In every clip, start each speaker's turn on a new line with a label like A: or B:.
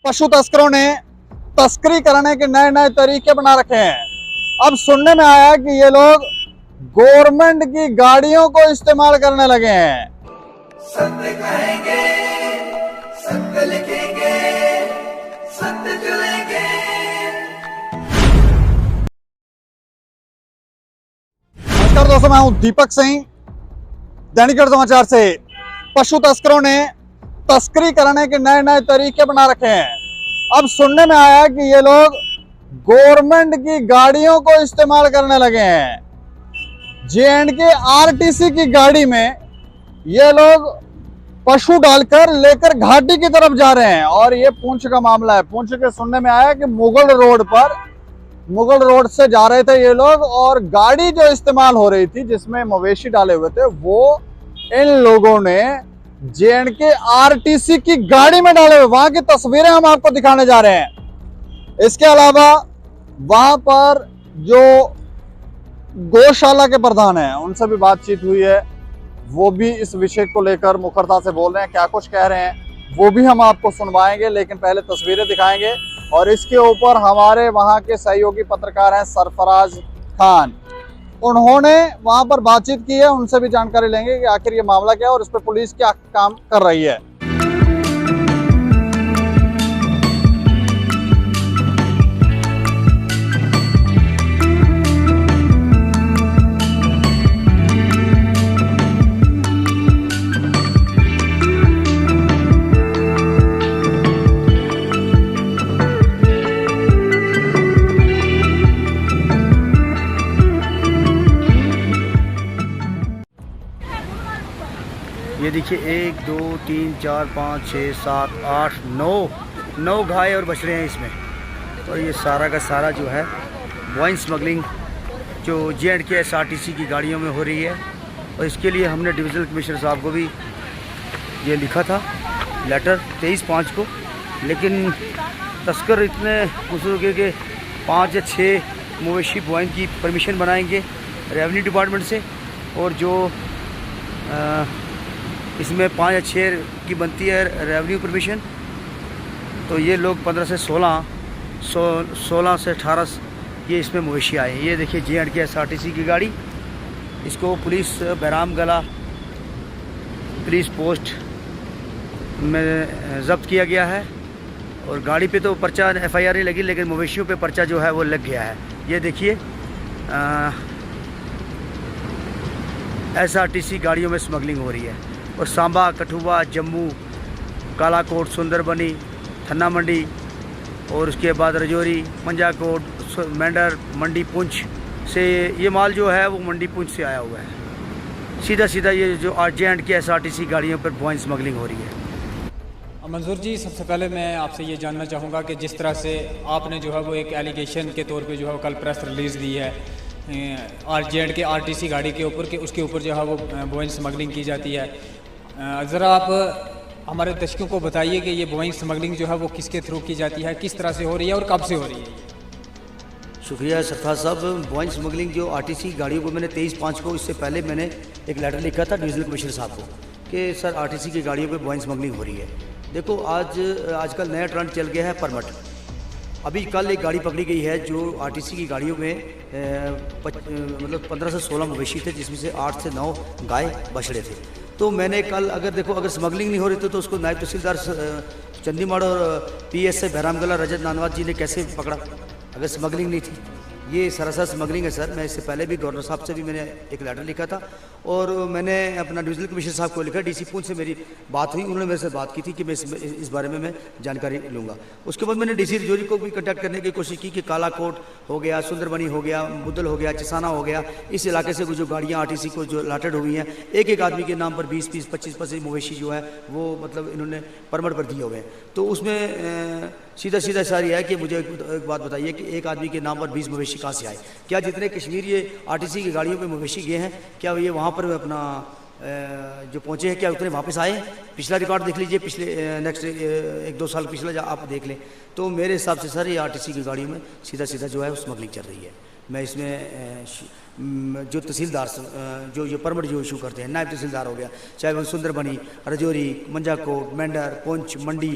A: पशु तस्करों ने तस्करी करने के नए नए तरीके बना रखे हैं। अब सुनने में आया है कि ये लोग गवर्नमेंट की गाड़ियों को इस्तेमाल करने लगे हैं।
B: सत्य कहेंगे, सत्य लिखेंगे, सत्य चलेंगे।
A: नमस्कार दोस्तों, मैं हूं दीपक सिंह, दैनिक समाचार से। पशु तस्करों ने तस्करी करने के नए नए तरीके बना रखे हैं। अब सुनने में आया है कि ये लोग गवर्नमेंट की गाड़ियों को इस्तेमाल करने लगे हैं। जे.एंड.के आरटीसी की गाड़ी में ये लोग पशु डालकर लेकर घाटी की तरफ जा रहे हैं। और ये पुंछ का मामला है। पुंछ के सुनने में आया कि मुगल रोड से जा रहे थे ये लोग, और गाड़ी जो इस्तेमाल हो रही थी जिसमें मवेशी डाले हुए थे वो इन लोगों ने जे.एंड.के आरटीसी की गाड़ी में डाले हुए। वहां की तस्वीरें हम आपको दिखाने जा रहे हैं। इसके अलावा वहां पर जो गौशाला के प्रधान हैं उनसे भी बातचीत हुई है। वो भी इस विषय को लेकर मुखरता से बोल रहे हैं। क्या कुछ कह रहे हैं वो भी हम आपको सुनवाएंगे, लेकिन पहले तस्वीरें दिखाएंगे। और इसके ऊपर हमारे वहां के सहयोगी पत्रकार हैं सरफराज खान, उन्होंने वहां पर बातचीत की है। उनसे भी जानकारी लेंगे कि आखिर ये मामला क्या है और इस पर पुलिस क्या काम कर रही है।
C: ये देखिए 1 2 3 4 5 6 7 8 9 गाय और बछड़े हैं इसमें। और ये सारा का सारा जो है वाइन स्मगलिंग जो जे.एंड.के एसआरटीसी की गाड़ियों में हो रही है। और इसके लिए हमने डिविजनल कमिश्नर साहब को भी ये लिखा था लेटर 23/5 को, लेकिन तस्कर इतने खुश के 5 या 6 मवेशी वाइन की परमिशन बनाएंगे रेवेन्यू डिपार्टमेंट से, और जो इसमें 5 या 6 की बनती है रेवेन्यू परमिशन, तो ये लोग 15 से 16 से 18 ये इसमें मवेशी आए। ये देखिए जे.एंड.के एसआरटीसी की गाड़ी, इसको पुलिस बहराम गला पुलिस पोस्ट में ज़ब्त किया गया है। और गाड़ी पे तो पर्चा FIR नहीं लगी, लेकिन मवेशियों पे पर्चा जो है वो लग गया है। ये देखिए एसआरटीसी गाड़ियों में स्मगलिंग हो रही है। और सांबा, कठुआ, जम्मू, कालाकोट, सुंदरबनी, थन्ना मंडी, और उसके बाद रजौरी, मंजाकोट, मेंढर, मंडी पुंछ से ये माल जो है वो मंडी पुंछ से आया हुआ है। सीधा ये जो जे.एंड.के एसआरटीसी गाड़ियों पर वाइन स्मगलिंग हो रही है।
D: मंजूर जी, सबसे पहले मैं आपसे ये जानना चाहूँगा कि जिस तरह से आपने जो है वो एक एलिगेशन के तौर पे जो है कल प्रेस रिलीज़ दी है जे.एंड.के आरटीसी गाड़ी के ऊपर कि उसके ऊपर जो है वो वाइन स्मगलिंग की जाती है, ज़रा आप हमारे दर्शकों को बताइए कि ये वाइन स्मगलिंग जो है वो किसके थ्रू की जाती है, किस तरह से हो रही है और कब से हो रही है?
C: शुक्रिया सरफराज साहब। वाइन स्मगलिंग जो आरटीसी गाड़ियों को मैंने 23/5 को, इससे पहले मैंने एक लेटर लिखा था डिविजनल कमिश्नर साहब को कि सर आरटीसी की गाड़ियों पे वाइन स्मगलिंग हो रही है। देखो आजकल नया ट्रेंड चल गया है परमट। अभी कल एक गाड़ी पकड़ी गई है जो आरटीसी की गाड़ियों में मतलब 15 से 16 मवेशी थे, जिसमें से 8 से 9 गाय बछड़े थे। तो मैंने कल अगर स्मगलिंग नहीं हो रही थी तो उसको नायब तहसीलदार चंदीमाड़ और PSI बहरामगला रजत नानवात जी ने कैसे पकड़ा अगर स्मगलिंग नहीं थी? ये सरासर स्मगलिंग है सर। मैं इससे पहले भी गवर्नर साहब से भी मैंने एक लेटर लिखा था, और मैंने अपना डिविजनल कमिश्नर साहब को लिखा। DC पुंछ से मेरी बात हुई, उन्होंने मेरे से बात की थी कि मैं इस बारे में मैं जानकारी लूँगा। उसके बाद मैंने DC रजौरी को भी कॉन्टैक्ट करने की कोशिश की कि कालाकोट हो गया, सुंदरबनी हो गया, बुद्धल हो गया, चिसाना हो गया, इस इलाके से जो गाड़ियाँ आरटीसी को जो अलाटेड हुई हैं, एक आदमी के नाम पर 20-20, 25-25 मवेशी जो है वो मतलब इन्होंने परमट पर दिए हुए हैं। तो उसमें सीधा सारी है कि मुझे एक बात बताइए कि एक आदमी के नाम पर 20 मवेशी कहाँ से आए? क्या जितने कश्मीर ये आरटीसी की गाड़ियों पे मवेशी गए हैं, क्या ये वहाँ पर अपना जो पहुँचे हैं, क्या उतने वापस आए? पिछला रिकॉर्ड देख लीजिए, पिछले नेक्स्ट 1-2 साल पिछला आप देख लें। तो मेरे हिसाब से सर ये आरटीसी की गाड़ियों में सीधा जो है स्मगलिंग चल रही है। मैं इसमें जो तहसीलदार जो ये परमिट जो इशू करते हैं, नायब तहसीलदार हो गया, चाहे वो सुंदरबनी, रजौरी, मंजाकोट, मेंढर, पुंछ, मंडी,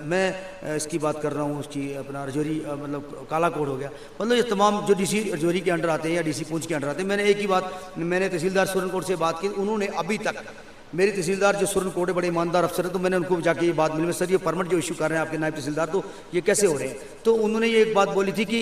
C: मैं इसकी बात कर रहा हूँ, उसकी अपना रजौरी मतलब कालाकोट हो गया, मतलब ये तमाम जो डीसी रजौरी के अंडर आते हैं या डीसी पुंछ के अंडर आते हैं। मैंने एक ही बात, मैंने तहसीलदार सुरनकोट से बात की, उन्होंने अभी तक मेरी तहसीलदार जो सुरनकोट है बड़े ईमानदार अफसर है, तो मैंने उनको जाके ये बात मिली, सर ये परमिट जो इशू कर रहे हैं आपके नायब तहसीलदार, तो ये कैसे हो रहे हैं? तो उन्होंने ये एक बात बोली थी कि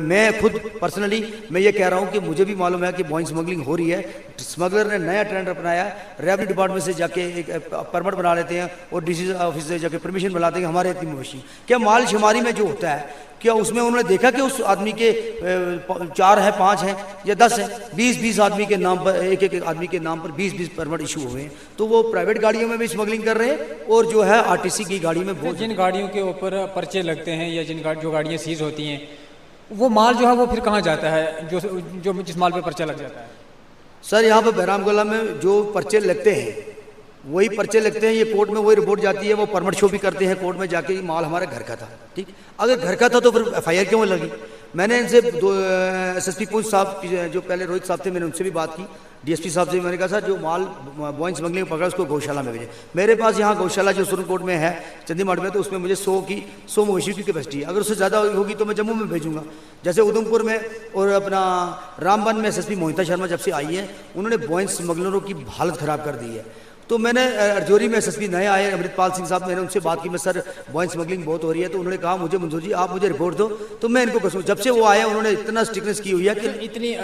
C: मैं खुद पर्सनली मैं ये कह रहा हूँ कि मुझे भी मालूम है कि बॉइन स्मगलिंग हो रही है, स्मगलर ने नया ट्रेंड अपनाया, रेवेन्यू डिपार्टमेंट से जाके एक परमिट बना लेते हैं और डीसी ऑफिस से जाके परमिशन बनाते हैं हमारे इतनी मवेशी, क्या माल शुमारी में जो होता है क्या उसमें उन्होंने देखा कि उस आदमी के 4 है, 5 हैं या 10 हैं, 20 आदमी के नाम पर, एक आदमी के नाम पर 20 परमिट इशू हुए हैं, तो वो प्राइवेट गाड़ियों में भी स्मगलिंग कर रहे हैं और जो है आरटीसी की गाड़ी में बहुत।
D: जिन गाड़ियों के ऊपर पर्चे लगते हैं या जो गाड़ियाँ सीज होती हैं, वो माल जो है वो फिर कहाँ जाता है, जो जिस माल पर पर्चा लग जाता है?
C: सर यहाँ पर बहराम गोला में जो पर्चे लगते हैं वही पर्चे लगते हैं, ये कोर्ट में वही रिपोर्ट जाती है, वो परमिट शो भी करते हैं कोर्ट में जाके, ये माल हमारे घर का था। ठीक, अगर घर का था तो फिर एफआईआर क्यों लगी? मैंने इनसे एसएसपी पुंछ साहब जो पहले रोहित साहब थे, मैंने उनसे भी बात की, डीएसपी साहब से मैंने कहा सर जो माल बॉइन स्मगलिंग पकड़ा उसको गौशाला में भेजे। मेरे पास यहाँ गौशाला जो सुरनकोट में है चंडीगढ़ में, तो उसमें मुझे 100 मवेशी की कैपेसिटी है, अगर उससे ज़्यादा होगी तो मैं जम्मू में भेजूंगा। जैसे उधमपुर में और अपना रामबन में एसएसपी मोहिता शर्मा जब से आई है, उन्होंने बॉइन स्मगलरों की हालत ख़राब कर दी है। तो मैंने रजौरी में एसएसपी नए आए अमृतपाल सिंह साहब, मैंने उनसे बात की, मैं सर बॉइन स्मगलिंग बहुत हो रही है, तो उन्होंने कहा मुझे मंजूर जी आप मुझे रिपोर्ट दो, तो मैं इनको कसूँ। जब से वो आए उन्होंने इतना स्ट्रिक्टनेस की हुई है कि
D: इतनी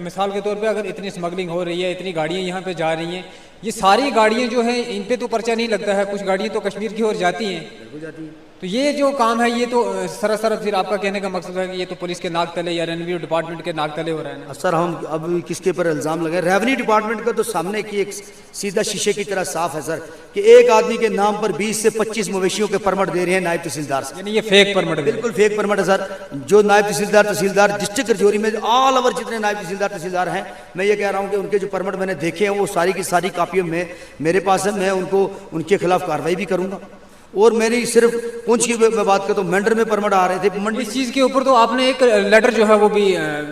D: मिसाल के तौर पे अगर इतनी स्मगलिंग हो रही है, इतनी गाड़ियाँ यहाँ पे जा रही हैं, ये सारी गाड़ियाँ जो हैं इन पे तो पर्चा नहीं लगता है, कुछ गाड़ियाँ तो कश्मीर की ओर जाती हैं, तो ये जो काम है ये तो सरासर फिर आपका कहने का मकसद है कि ये तो पुलिस के नाक तले या रेवेन्यू डिपार्टमेंट के नाक तले हो रहा है ना?
C: सर हम अब किसके पर इल्ज़ाम लगे? रेवेन्यू डिपार्टमेंट का तो सामने की एक सीधा शीशे की तरह साफ है सर कि एक आदमी के नाम पर 20 से 25 मवेशियों के परमिट दे रहे हैं नायब तहसीलदार से,
D: यानी ये फेक परमिट है?
C: बिल्कुल फेक परमिट है सर। जो नायब तहसीलदार डिस्ट्रिक्ट रजौरी में ऑल ओवर जितने नायब तहसीलदार हैं, मैं ये कह रहा हूँ कि उनके जो परमिट मैंने देखे हैं वो सारी की सारी कापियों में मेरे पास है, मैं उनको उनके खिलाफ कार्रवाई भी करूँगा। और मेरी सिर्फ पुंछ की मैं बात करता हूँ, मेंढर में परमिट आ रहे थे मंडी।
D: इस चीज़ के ऊपर तो आपने एक लेटर जो है वो भी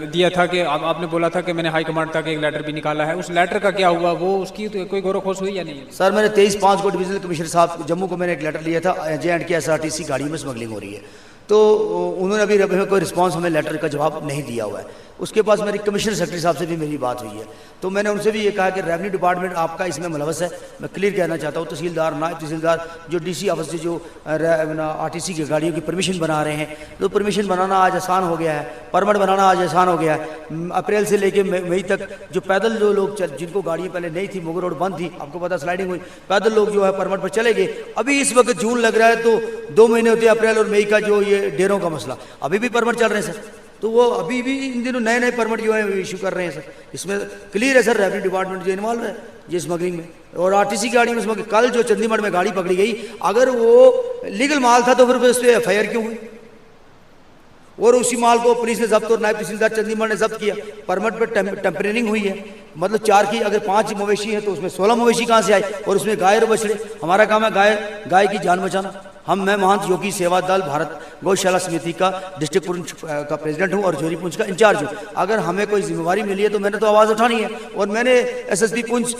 D: दिया था कि आपने बोला था कि मैंने हाई कमांड तक एक लेटर भी निकाला है, उस लेटर का क्या हुआ? वो उसकी तो कोई गौरव खोज हुई या नहीं?
C: सर मैंने 23/5 को डिविजनल कमिश्नर साहब जम्मू को मैंने एक लेटर लिया था, J&K SRTC गाड़ी में स्मगलिंग हो रही है, तो उन्होंने अभी कोई रिस्पांस हमें लेटर का जवाब नहीं दिया हुआ है। उसके पास मेरी कमिश्नर सेक्रेटरी साहब से भी मेरी बात हुई है, तो मैंने उनसे भी ये कहा कि रेवेन्यू डिपार्टमेंट आपका इसमें मुलवस है। मैं क्लियर कहना चाहता हूँ, तहसीलदार, नायब तहसीलदार जो डीसी ऑफिस से जो आरटीसी की गाड़ियों की परमिशन बना रहे हैं, तो परमिशन बनाना आज आसान हो गया है, परमिट बनाना आज आसान हो गया है। अप्रैल से लेके मई तक जो पैदल जो लोग जिनको गाड़ियाँ पहले नहीं थी, मुगल रोड बंद थी, आपको पता स्लाइडिंग हुई, पैदल लोग जो है परमिट पर चले गए। अभी इस वक्त जून लग रहा है तो 2 महीने होते हैं अप्रैल और मई का, जो ये डेरों का मसला अभी भी परमिट चल रहे हैं सर, तो वो अभी भी इन दिनों नए परमिट जो है इशू कर रहे हैं सर। इसमें क्लियर है सर रेवेन्यू डिपार्टमेंट जो इन्वॉल्व है ये स्मगलिंग में, और आरटीसी गाड़ी में स्मगलिंग। कल जो चंडीगढ़ में गाड़ी पकड़ी गई, अगर वो लीगल माल था तो फिर उस पर एफआईआर क्यों हुई? और उसी माल को पुलिस ने जब्त और नायब तहसीलदार चंडीगढ़ ने जब्त किया। परमिट पर टेम्परेरिंग हुई है, मतलब 4 की अगर 5 मवेशी है तो उसमें 16 मवेशी कहाँ से आए? और उसमें गाय और बछड़े। हमारा काम है गाय की जान बचाना। मैं महंत योगी सेवा दल भारत गौशाला समिति का डिस्ट्रिक्ट पुंछ का प्रेसिडेंट हूँ और रजौरी पुंछ का इंचार्ज हूँ। अगर हमें कोई जिम्मेवारी मिली है तो मैंने तो आवाज़ उठानी है। और मैंने एसएसपी पुंछ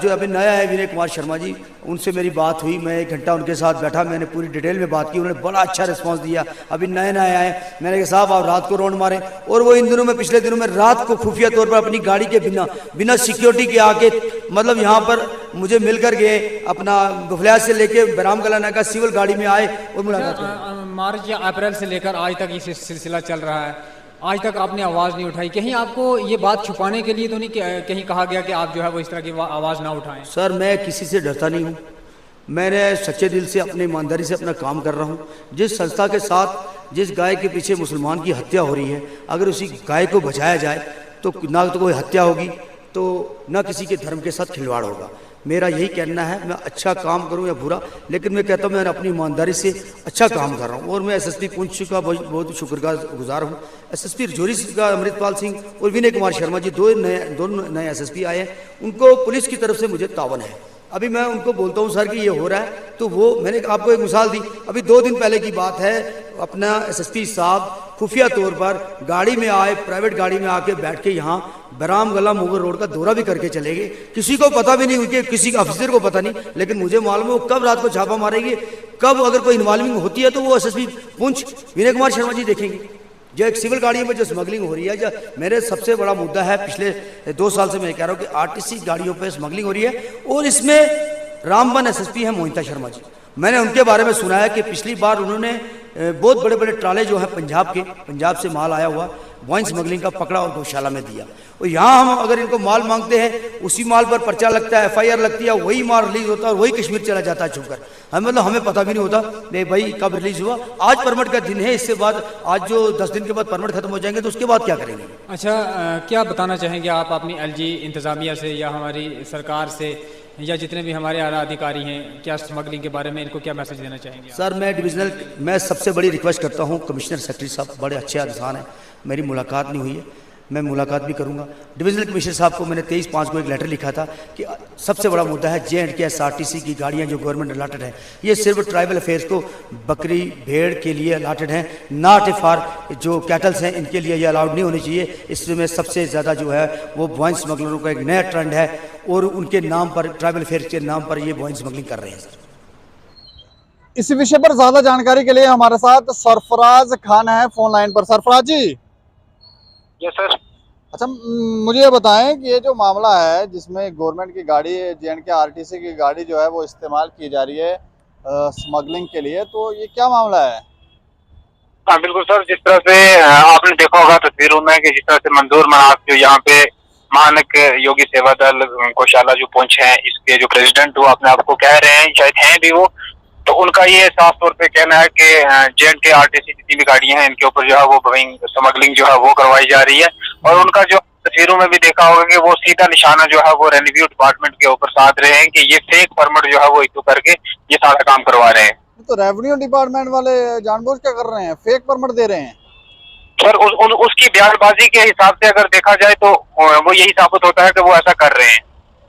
C: जो अभी नया है विनय कुमार शर्मा जी, उनसे मेरी बात हुई, मैं 1 घंटा उनके साथ बैठा, मैंने पूरी डिटेल में बात की, उन्होंने बड़ा अच्छा रिस्पॉन्स दिया। अभी नए आए, मैंने कहा साहब आप रात को राउंड मारें, और वो इन दिनों में पिछले दिनों में रात को खुफिया तौर पर अपनी गाड़ी के बिना सिक्योरिटी के आके मतलब यहाँ पर मुझे मिलकर गए, अपना गुफलिया से लेके बहराम गला का सिविल गाड़ी में आए और मुलाकात की।
D: मार्च या अप्रैल से लेकर आज तक ये सिलसिला चल रहा है, आज तक आपने आवाज़ नहीं उठाई। कहीं आपको ये बात छुपाने के लिए तो नहीं कहीं कहा गया कि आप जो है वो इस तरह की आवाज़ ना उठाएं?
C: सर मैं किसी से डरता नहीं हूँ, मैंने सच्चे दिल से अपनी ईमानदारी से अपना काम कर रहा हूँ। जिस संस्था के साथ जिस गाय के पीछे मुसलमान की हत्या हो रही है, अगर उसी गाय को बचाया जाए तो ना तो कोई हत्या होगी, तो ना किसी के धर्म के साथ खिलवाड़ होगा। मेरा यही कहना है, मैं अच्छा काम करूं या बुरा, लेकिन मैं कहता हूं मैं अपनी ईमानदारी से अच्छा काम कर रहा हूं। और मैं एसएसपी पुंछ का बहुत शुक्रगुजार हूं। एसएसपी रजौरी का अमृतपाल सिंह और विनय कुमार शर्मा जी दोनों नए एसएसपी आए हैं, उनको पुलिस की तरफ से मुझे तावन है अभी मैं उनको बोलता हूँ सर कि ये हो रहा है, तो वो मैंने आपको एक मिसाल दी, अभी 2 दिन पहले की बात है, अपना एसएसपी साहब खुफिया तौर पर गाड़ी में आए, प्राइवेट गाड़ी में आके बैठ के यहाँ बरामगला मुगल रोड का दौरा भी करके चले गए। किसी को पता भी नहीं, उनके किसी ऑफिसर को पता नहीं, लेकिन मुझे मालूम है वो कब रात को छापा मारेंगे, कब अगर कोई इन्वॉल्विंग होती है तो वो एसएसपी पुंछ विनय कुमार शर्मा जी देखेंगे। जो एक सिविल गाड़ियों में जो स्मगलिंग हो रही है, जो मेरे सबसे बड़ा मुद्दा है पिछले 2 साल से मैं कह रहा हूँ कि आरटीसी गाड़ियों पे स्मगलिंग हो रही है, और इसमें रामबन एसएसपी है मोहिता शर्मा जी। मैंने उनके बारे में सुना है कि पिछली बार उन्होंने बहुत बड़े बड़े ट्राले जो है पंजाब से माल आया हुआ वाइन स्मगलिंग का पकड़ा और गौशाला में दिया, और यहाँ हम अगर इनको माल मांगते हैं, उसी माल पर पर्चा लगता है, एफआईआर लगती है, वही माल रिलीज होता है और वही कश्मीर चला जाता है छुपकर। मतलब हमें पता भी नहीं होता नहीं भाई कब रिलीज हुआ। आज परमिट का दिन है, इससे बाद आज जो 10 दिन के बाद परमिट खत्म हो जाएंगे तो उसके बाद क्या करेंगे।
D: अच्छा, क्या बताना चाहेंगे आप अपनी एलजी इंतज़ामिया से या हमारी सरकार से या जितने भी हमारे आला अधिकारी हैं, क्या स्मगलिंग के बारे में इनको क्या मैसेज देना चाहेंगे?
C: सर मैं सबसे बड़ी रिक्वेस्ट करता हूँ, कमिश्नर सेक्रेटरी साहब बड़े अच्छे इंसान हैं, मेरी मुलाकात नहीं हुई है, मैं मुलाकात भी करूंगा। डिविजनल कमिश्नर साहब को मैंने 23/5 को एक लेटर लिखा था कि सबसे बड़ा मुद्दा है J&K SRTC की गाड़ियां जो गवर्नमेंट अलाटेड है, ये सिर्फ ट्राइबल अफेयर्स को बकरी भेड़ के लिए अलाटेड हैं, नॉट फॉर जो कैटल्स हैं, इनके लिए ये अलाउड नहीं होनी चाहिए। इसमें सबसे ज़्यादा जो है वो वाइन स्मगलरों का एक नया ट्रेंड है, और उनके नाम पर, ट्राइबल अफेयर्स के नाम पर ये वाइन स्मगलिंग कर रहे हैं। सर,
A: इसी विषय पर ज्यादा जानकारी के लिए हमारे साथ सरफराज खान है फोन लाइन पर। सरफराज जी।
E: Yes sir.
A: अच्छा, मुझे ये बताएं कि ये जो मामला है जिसमें गवर्नमेंट की गाड़ी J&K RTC की गाड़ी जो है वो इस्तेमाल की जा रही है स्मगलिंग के लिए, तो ये क्या मामला है?
E: हाँ बिल्कुल सर, जिस तरह से आपने देखा होगा तस्वीरों में कि जिस तरह से मंजूर मनास जो यहाँ पे मानक योगी सेवा दल गौशाला जो पहुंचे हैं, इसके जो प्रेसिडेंट वो अपने आप को कह रहे हैं, शायद हैं भी वो, तो उनका ये साफ तौर पे कहना है कि J&K RTC जितनी भी गाड़ियां हैं इनके ऊपर जो है वो स्मगलिंग जो है वो करवाई जा रही है। और उनका जो तस्वीरों में भी देखा होगा कि वो सीधा निशाना जो है वो रेवेन्यू डिपार्टमेंट के ऊपर साध रहे हैं कि ये फेक परमिट जो है वो इशू करके ये सारा काम करवा रहे हैं।
A: तो रेवेन्यू डिपार्टमेंट वाले जानबूझ क्या कर रहे हैं, फेक परमिट दे रहे हैं?
E: सर उसकी बयानबाजी के हिसाब से अगर देखा जाए तो वो यही साबित होता है कि वो ऐसा कर रहे हैं।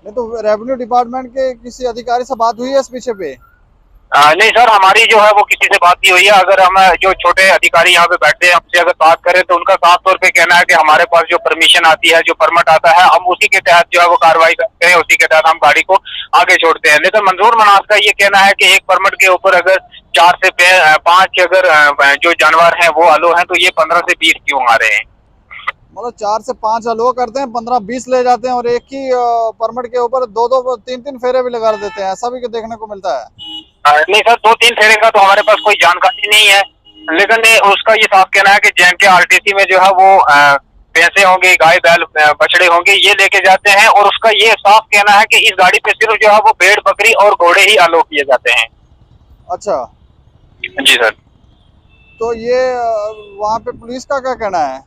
A: नहीं तो रेवेन्यू डिपार्टमेंट के किसी अधिकारी से बात हुई है इस विषय पे?
E: नहीं सर, हमारी जो है वो किसी से बात नहीं हुई है। अगर हम जो छोटे अधिकारी यहाँ पे बैठते हैं हमसे अगर बात करें तो उनका साफ तौर पे कहना है कि हमारे पास जो परमिशन आती है, जो परमिट आता है, हम उसी के तहत जो है वो कार्रवाई करते हैं, उसी के तहत हम गाड़ी को आगे छोड़ते हैं। लेकिन मंजूर मनास का ये कहना है कि एक परमिट के ऊपर अगर 4 से 5 अगर जो जानवर हैं वो अलो हैं तो ये 15 से 20 क्यों आ रहे हैं?
A: मतलब 4 से 5 अलो करते हैं, 15-20 ले जाते हैं, और एक ही परमिट के ऊपर 2-2 3-3 फेरे भी लगा देते हैं, ऐसा भी देखने को मिलता है।
E: नहीं सर, 2-3 फेरे का तो हमारे पास कोई जानकारी नहीं है, लेकिन उसका ये साफ कहना है कि J&K RTC में जो है वो भैंसे होंगे, गाय बैल बछड़े होंगे, ये लेके जाते हैं, और उसका ये साफ कहना है कि इस गाड़ी पे सिर्फ जो है वो भेड़ बकरी और घोड़े ही अलो किए जाते हैं।
A: अच्छा
E: जी सर।
A: तो ये वहाँ पे पुलिस का क्या कहना है?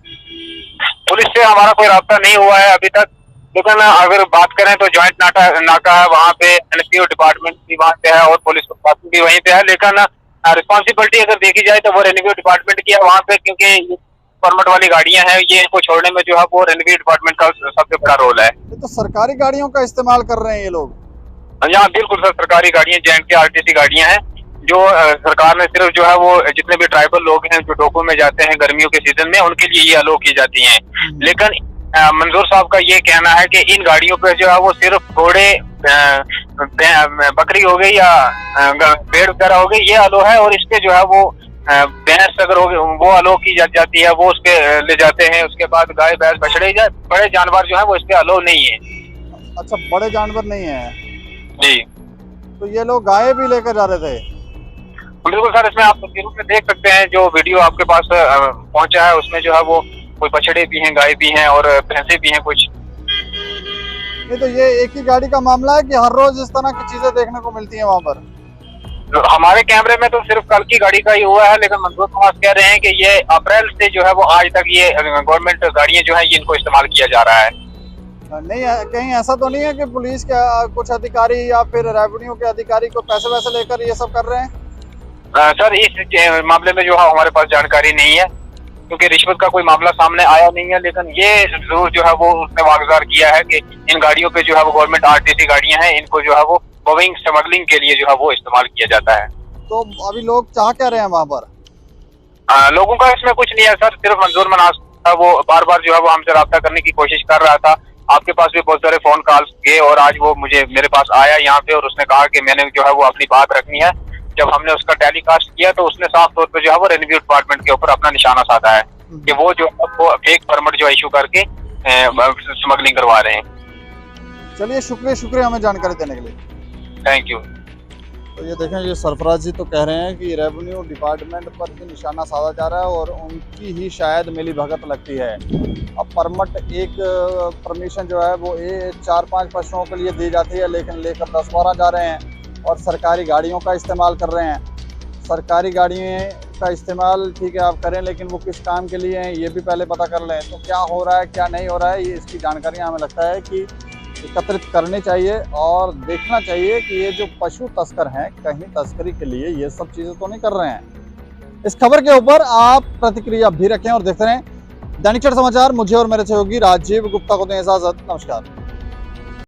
E: पुलिस से हमारा कोई राब्ता नहीं हुआ है अभी तक, लेकिन अगर बात करें तो ज्वाइंट नाका है वहाँ पे, NPO डिपार्टमेंट भी वहाँ पे है और पुलिस प्रशासन भी वहीं पे है, लेकिन रिस्पॉन्सिबिलिटी अगर देखी जाए तो वो रेवेन्यू डिपार्टमेंट की है वहाँ पे, क्योंकि परमिट वाली गाड़ियां हैं, ये इनको छोड़ने में जो है वो रेवेन्यू डिपार्टमेंट का सबसे बड़ा रोल है।
A: तो सरकारी गाड़ियों का इस्तेमाल कर रहे हैं ये लोग?
E: यहाँ बिल्कुल सर, सरकारी गाड़ियां J&K RTC गाड़ियां हैं जो सरकार ने सिर्फ जो है वो जितने भी ट्राइबल लोग हैं जो डोको में जाते हैं गर्मियों के सीजन में, उनके लिए ये अलो की जाती हैं। लेकिन मंजूर साहब का ये कहना है कि इन गाड़ियों पे जो है वो सिर्फ घोड़े, बकरी हो गई या भेड़ वगैरह हो गई, ये अलो है, और इसके जो है वो भैंस अगर वो अलो की जाती है, वो उसके ले जाते हैं। उसके बाद गाय भैंस बछड़े बड़े जानवर जो है वो इसके अलो नहीं है।
A: अच्छा, बड़े जानवर नहीं है
E: जी।
A: तो ये लोग गाय भी लेकर जा रहे थे?
E: बिल्कुल सर, इसमें आप तस्वीरों में देख सकते हैं, जो वीडियो आपके पास पहुंचा है उसमें जो है वो कोई बछड़े भी हैं, गाय भी हैं और भैंसे भी हैं कुछ।
A: नहीं तो ये एक ही गाड़ी का मामला है कि हर रोज इस तरह की चीजें देखने को मिलती हैं वहाँ पर?
E: हमारे कैमरे में तो सिर्फ कल की गाड़ी का ही हुआ है, लेकिन मंजूर कुमार कह रहे हैं कि ये अप्रैल से जो है वो आज तक ये गवर्नमेंट गाड़ियां जो है ये इनको इस्तेमाल किया जा रहा है।
A: नहीं, कहीं ऐसा तो नहीं है कि पुलिस के कुछ अधिकारी या फिर रेवेन्यू के अधिकारी को पैसे वैसे लेकर ये सब कर रहे हैं?
E: सर, इस मामले में जो है हमारे पास जानकारी नहीं है, क्योंकि रिश्वत का कोई मामला सामने आया नहीं है, लेकिन ये जरूर जो है वो उसने वागुजार किया है कि इन गाड़ियों पे जो है वो गवर्नमेंट RTC गाड़ियां हैं, इनको जो है वो गोइंग स्मगलिंग के लिए जो है वो इस्तेमाल किया जाता है।
A: तो अभी लोग चाह क्या रहे हैं वहां पर?
E: लोगों का इसमें कुछ नहीं है सर, सिर्फ मंजूर मनास था, वो बार बार जो है वो हमसे रब्ता करने की कोशिश कर रहा था। आपके पास भी बहुत सारे फोन कॉल्स गए और आज वो मेरे पास आया यहाँ पे और उसने कहा कि मैंने जो है वो अपनी बात रखनी है। जब हमने उसका टेलीकास्ट किया तो उसने साफ तौर पे जो है वो रेवेन्यू डिपार्टमेंट के ऊपर अपना निशाना साधा है कि वो जो है वो फेक परमिट जो इशू करके स्मगलिंग करवा रहे हैं।
A: चलिए, शुक्रिया हमें जानकारी देने के लिए।
E: Thank you.
A: तो ये देखें, ये सरफराज जी तो कह रहे हैं कि रेवेन्यू डिपार्टमेंट पर ही निशाना साधा जा रहा है और उनकी ही शायद मिली भगत लगती है। अब परमिट एक परमिशन जो है वो 4-5 पशुओं के लिए दी जाती है, लेकिन लेकर 10-12 जा रहे हैं और सरकारी गाड़ियों का इस्तेमाल कर रहे हैं। सरकारी गाड़ियों का इस्तेमाल ठीक है आप करें, लेकिन वो किस काम के लिए हैं ये भी पहले पता कर लें। तो क्या हो रहा है क्या नहीं हो रहा है, ये इसकी जानकारियाँ हमें लगता है कि एकत्रित करनी चाहिए और देखना चाहिए कि ये जो पशु तस्कर हैं कहीं तस्करी के लिए ये सब चीज़ें तो नहीं कर रहे हैं। इस खबर के ऊपर आप प्रतिक्रिया भी रखें और देखते रहें दैनिक समाचार। मुझे और मेरे सहयोगी राजीव गुप्ता को दें इजाजत। नमस्कार।